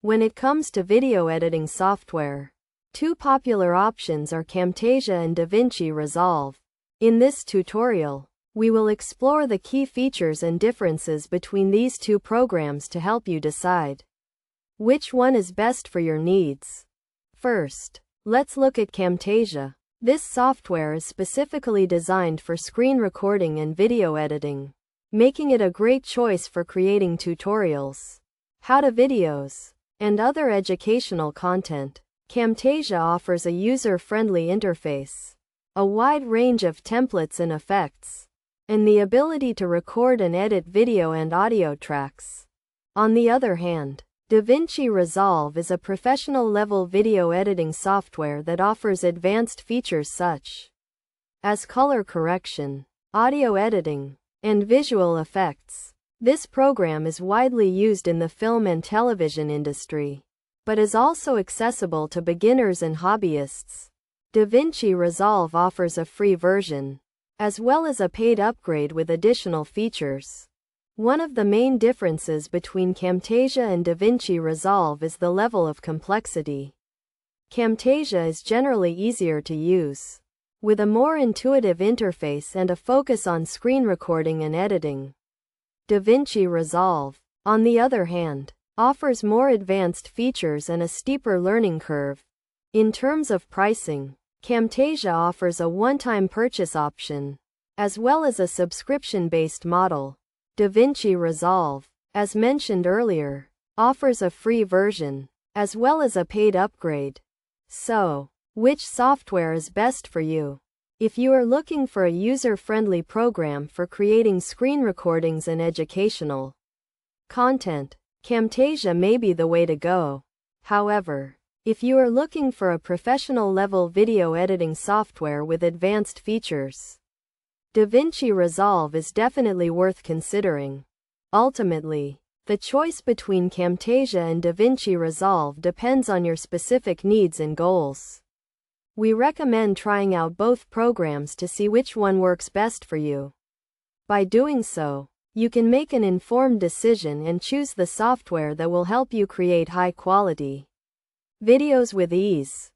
When it comes to video editing software, two popular options are Camtasia and Davinci Resolve. In this tutorial, we will explore the key features and differences between these two programs to help you decide which one is best for your needs. First, let's look at Camtasia. This software is specifically designed for screen recording and video editing, making it a great choice for creating tutorials, how-to videos, and other educational content. Camtasia offers a user-friendly interface, a wide range of templates and effects, and the ability to record and edit video and audio tracks. On the other hand, Davinci Resolve is a professional-level video editing software that offers advanced features such as color correction, audio editing, and visual effects. This program is widely used in the film and television industry, but is also accessible to beginners and hobbyists. Davinci Resolve offers a free version, as well as a paid upgrade with additional features. One of the main differences between Camtasia and Davinci Resolve is the level of complexity. Camtasia is generally easier to use, with a more intuitive interface and a focus on screen recording and editing. Davinci Resolve, on the other hand, offers more advanced features and a steeper learning curve. In terms of pricing, Camtasia offers a one-time purchase option, as well as a subscription-based model. Davinci Resolve, as mentioned earlier, offers a free version, as well as a paid upgrade. So, which software is best for you? If you are looking for a user-friendly program for creating screen recordings and educational content, Camtasia may be the way to go. However, if you are looking for a professional-level video editing software with advanced features, Davinci Resolve is definitely worth considering. Ultimately, the choice between Camtasia and Davinci Resolve depends on your specific needs and goals. We recommend trying out both programs to see which one works best for you. By doing so, you can make an informed decision and choose the software that will help you create high-quality videos with ease.